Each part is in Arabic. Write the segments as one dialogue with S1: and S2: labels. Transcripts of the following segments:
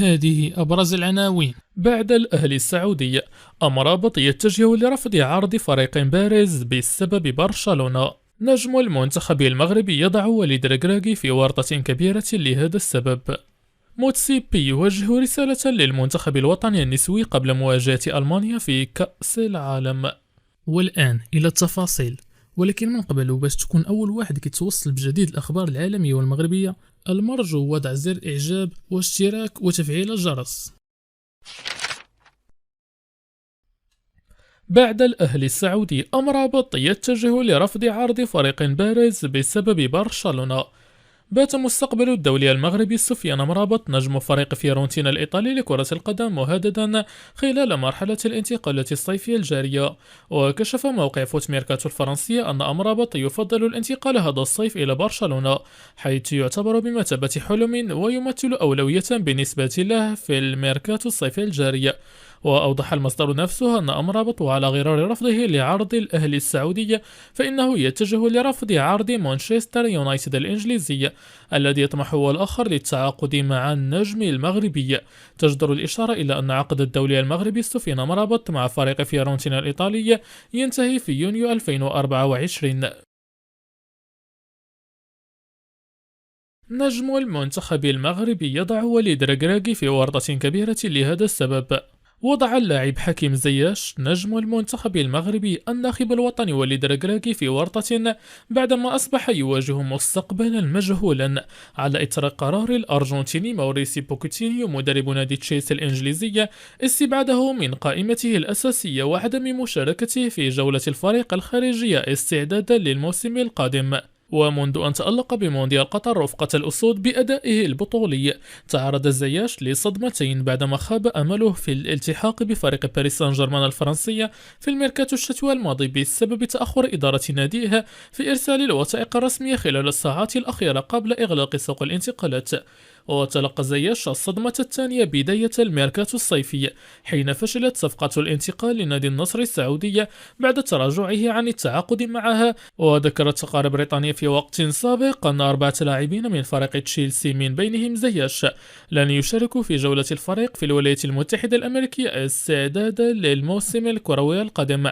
S1: هذه أبرز العناوين. بعد الأهلي السعودي، أمرابط يتجه لرفض عرض فريق بارز بسبب برشلونة. نجم المنتخب المغربي يضع وليد ركراكي في ورطة كبيرة لهذا السبب. موتسيبي يوجه رسالة للمنتخب الوطني النسوي قبل مواجهة ألمانيا في كأس العالم. والآن إلى التفاصيل، ولكن من قبل باش تكون أول واحد كيتوصل بجديد الأخبار العالمية والمغربية، المرجو وضع زر إعجاب واشتراك وتفعيل الجرس. بعد الأهلي السعودي، أمرابط يتجه لرفض عرض فريق بارز بسبب برشلونة. بات مستقبل الدولي المغربي سفيان مرابط نجم فريق فيورنتينا الإيطالي لكرة القدم مهددا خلال مرحلة الانتقالات الصيفية الجارية. وكشف موقع فوت ميركاتو الفرنسي أن أمرابط يفضل الانتقال هذا الصيف إلى برشلونة، حيث يعتبر بمثابة حلم ويمثل أولوية بالنسبة له في الميركاتو الصيفي الجاري. وأوضح المصدر نفسه أن أمرابط على غرار رفضه لعرض الأهلي السعودي، فإنه يتجه لرفض عرض مانشستر يونايتد الإنجليزي الذي يطمح هو الآخر للتعاقد مع النجم المغربي. تجدر الإشارة إلى أن عقد الدولي المغربي سفيان مرابط مع فريق فيورنتينا الإيطالي ينتهي في يونيو 2024. نجم المنتخب المغربي يضع وليد ركراكي في ورطة كبيرة لهذا السبب. وضع اللاعب حكيم زياش نجم المنتخب المغربي الناخب الوطني وليد ركراكي في ورطة بعدما أصبح يواجه مستقبلا مجهولا على إثر قرار الأرجنتيني موريسي بوكيتينيو مدرب نادي تشيلسي الإنجليزي استبعاده من قائمته الأساسية وعدم مشاركته في جولة الفريق الخارجية استعدادا للموسم القادم. ومنذ أن تألق بمونديال قطر رفقة الأسود بأدائه البطولي، تعرض زياش لصدمتين بعدما خاب أمله في الالتحاق بفريق باريس سان جيرمان الفرنسي في الميركاتو الشتوي الماضي بسبب تأخر إدارة ناديه في إرسال الوثائق الرسمية خلال الساعات الأخيرة قبل إغلاق سوق الانتقالات. وتلقى زياش الصدمة الثانية بداية الميركاتو الصيفي حين فشلت صفقة الانتقال لنادي النصر السعودية بعد تراجعه عن التعاقد معها. وذكرت تقارير بريطانية في وقت سابق أن 4 لاعبين من فريق تشيلسي من بينهم زياش لن يشاركوا في جولة الفريق في الولايات المتحدة الأمريكية استعدادا للموسم الكروي القادم.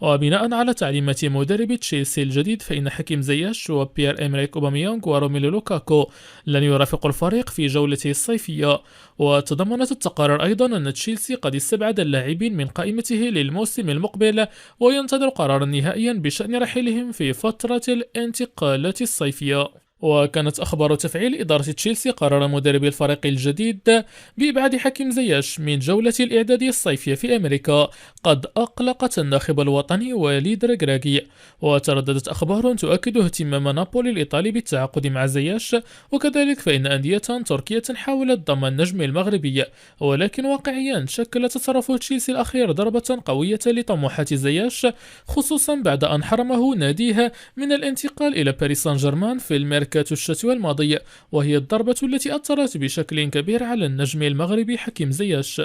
S1: وبناء على تعليمات مدرب تشيلسي الجديد، فإن حكيم زياش وبيير إمريك أوباميانغ وروميلو لوكاكو لن يرافقوا الفريق في جولته الصيفية. وتضمنت التقارير أيضا أن تشيلسي قد استبعد اللاعبين من قائمته للموسم المقبل وينتظر قرارا نهائيا بشأن رحيلهم في فترة الانتقالات الصيفية. وكانت أخبار تفعيل إدارة تشيلسي قرار مدرب الفريق الجديد بإبعاد حكيم زياش من جولة الإعداد الصيفية في أمريكا قد أقلقت الناخب الوطني وليد ركراكي. وترددت أخبار تؤكد اهتمام نابولي الإيطالي بالتعاقد مع زياش، وكذلك فإن أندية تركية حاولت ضم النجم المغربي، ولكن واقعيا شكل تصرف تشيلسي الأخير ضربة قوية لطموحات زياش، خصوصا بعد أن حرمه ناديها من الانتقال إلى باريس سان جيرمان في الميركاتو الشتوي الماضي، وهي الضربة التي أثرت بشكل كبير على النجم المغربي حكيم زياش.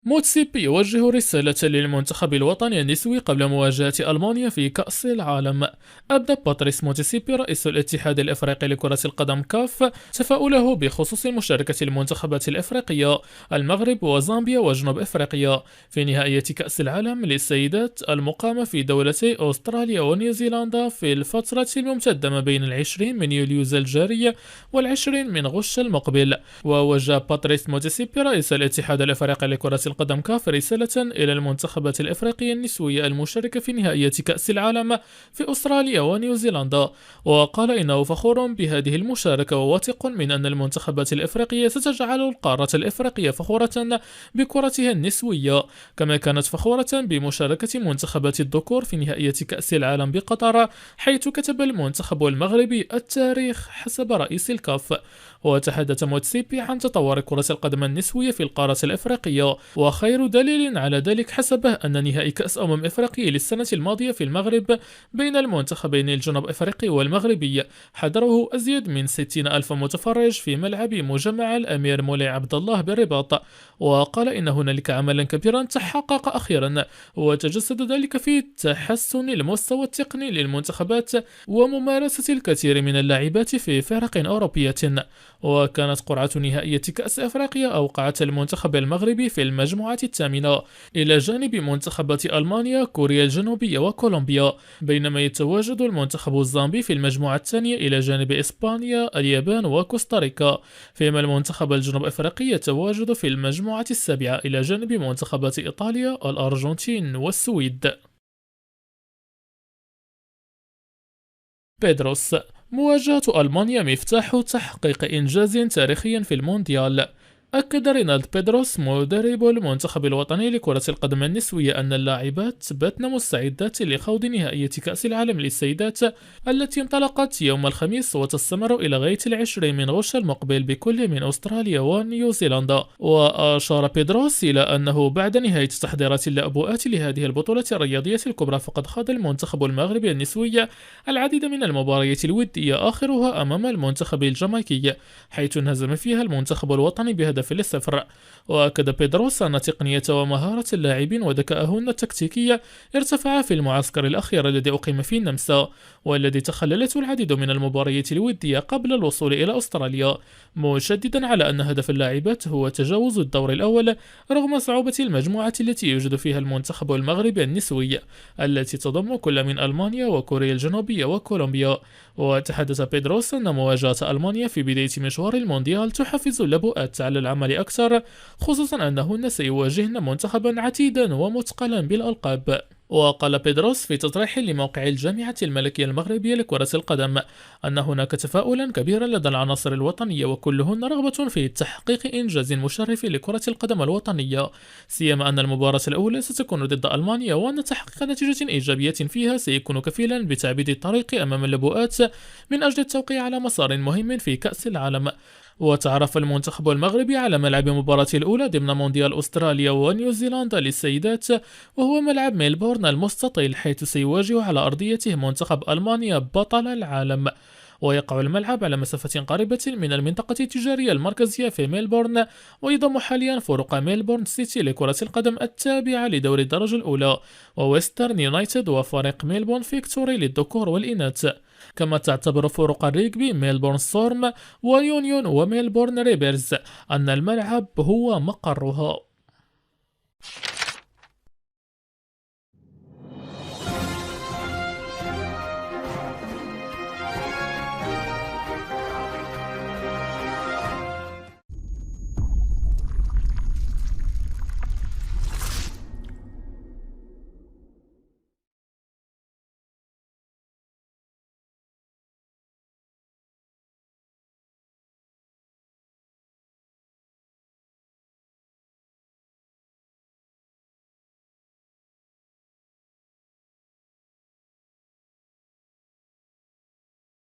S1: موتسيبي يوجه رسالة للمنتخب الوطني النسوي قبل مواجهة ألمانيا في كأس العالم. أبدى باتريس موتسيبي رئيس الاتحاد الإفريقي لكرة القدم كاف تفاؤله بخصوص مشاركة المنتخبات الإفريقية المغرب وزامبيا وجنوب إفريقيا في نهائية كأس العالم للسيدات المقامة في دولتي أستراليا ونيوزيلندا في الفترة الممتدة ما بين 20 من يوليوز الجاري وال20 من غش المقبل. ووجه باتريس موتسيبي رئيس الاتحاد الإفريقي لكرة القدم كاف رسالة إلى المنتخبات الإفريقية النسوية المشاركة في نهائية كأس العالم في أستراليا ونيوزيلندا، وقال إنه فخور بهذه المشاركة وواثق من أن المنتخبات الإفريقية ستجعل القارة الإفريقية فخورة بكرتها النسوية، كما كانت فخورة بمشاركة منتخبات الذكور في نهائية كأس العالم بقطر، حيث كتب المنتخب المغربي التاريخ حسب رئيس الكاف. وتحدث موتسيبي عن تطور كرة القدم النسوية في القارة الإفريقية، وخير دليل على ذلك حسبه أن نهائي كأس إفريقيا للسنة الماضية في المغرب بين المنتخبين الجنوب إفريقي والمغربي حضره أزيد من 60 ألف متفرج في ملعب مجمع الأمير مولاي عبد الله بالرباط، وقال إن هنالك عملا كبيرا تحقق أخيرا، وتجسد ذلك في تحسن المستوى التقني للمنتخبات وممارسة الكثير من اللاعبات في فرق أوروبية. وكانت قرعة نهائية كأس أفريقيا أوقعت المنتخب المغربي في المجموعة الثامنة إلى جانب منتخبات ألمانيا، كوريا الجنوبية وكولومبيا، بينما يتواجد المنتخب الزامبي في المجموعة الثانية إلى جانب إسبانيا، اليابان وكوستاريكا، فيما المنتخب الجنوب أفريقي يتواجد في المجموعة السابعة إلى جانب منتخبات إيطاليا، الأرجنتين والسويد. بيدروس: مواجهة ألمانيا مفتاح تحقيق إنجاز تاريخي في المونديال. أكد رينالد بيدروس مدرب المنتخب الوطني لكرة القدم النسوية أن اللاعبات باتن مستعدات لخوض نهائية كأس العالم للسيدات التي انطلقت يوم الخميس وتستمر إلى غاية 20 من غش المقبل بكل من أستراليا ونيوزيلندا. وأشار بيدروس إلى أنه بعد نهاية تحضيرات اللعبوات لهذه البطولة الرياضية الكبرى فقد خاض المنتخب المغربي النسوي العديد من المباريات الودية، آخرها أمام المنتخب الجامايكي حيث انهزم فيها المنتخب الوطني بهدف للصفر. وأكد بيدروس أن تقنية ومهارة اللاعبين وذكائهن التكتيكي ارتفع في المعسكر الأخير الذي أقيم في النمسا، والذي تخللته العديد من المباريات الودية قبل الوصول إلى أستراليا، مشددا على أن هدف اللاعبات هو تجاوز الدور الأول رغم صعوبة المجموعة التي يوجد فيها المنتخب المغربي النسوي التي تضم كل من ألمانيا وكوريا الجنوبية وكولومبيا. وتحدث بيدروس أن مواجهة ألمانيا في بداية مشوار المونديال تحفز اللبؤات على العمل أكثر، خصوصا أنهن سيواجهن منتخبا عتيدا ومثقلا بالألقاب. وقال بيدروس في تصريح لموقع الجامعة الملكية المغربية لكرة القدم أن هناك تفاؤلا كبيرا لدى العناصر الوطنية وكلهن رغبة في تحقيق إنجاز مشرف لكرة القدم الوطنية، سيما أن المباراة الأولى ستكون ضد ألمانيا، وأن تحقيق نتيجة إيجابية فيها سيكون كفيلا بتعبيد الطريق أمام اللبؤات من أجل التوقيع على مسار مهم في كأس العالم. وتعرف المنتخب المغربي على ملعب مباراة الأولى ضمن مونديال أستراليا ونيوزيلندا للسيدات، وهو ملعب ميلبورن المستطيل، حيث سيواجه على أرضيته منتخب ألمانيا بطل العالم. ويقع الملعب على مسافة قريبة من المنطقة التجارية المركزية في ميلبورن، ويضم حاليا فرق ميلبورن سيتي لكرة القدم التابعة لدوري الدرجة الأولى، وويسترن يونايتد وفريق ميلبورن فيكتوري للذكور والإناث. كما تعتبر فرق الريغبي ميلبورن ستورم ويونيون وميلبورن ريبرز أن الملعب هو مقرها.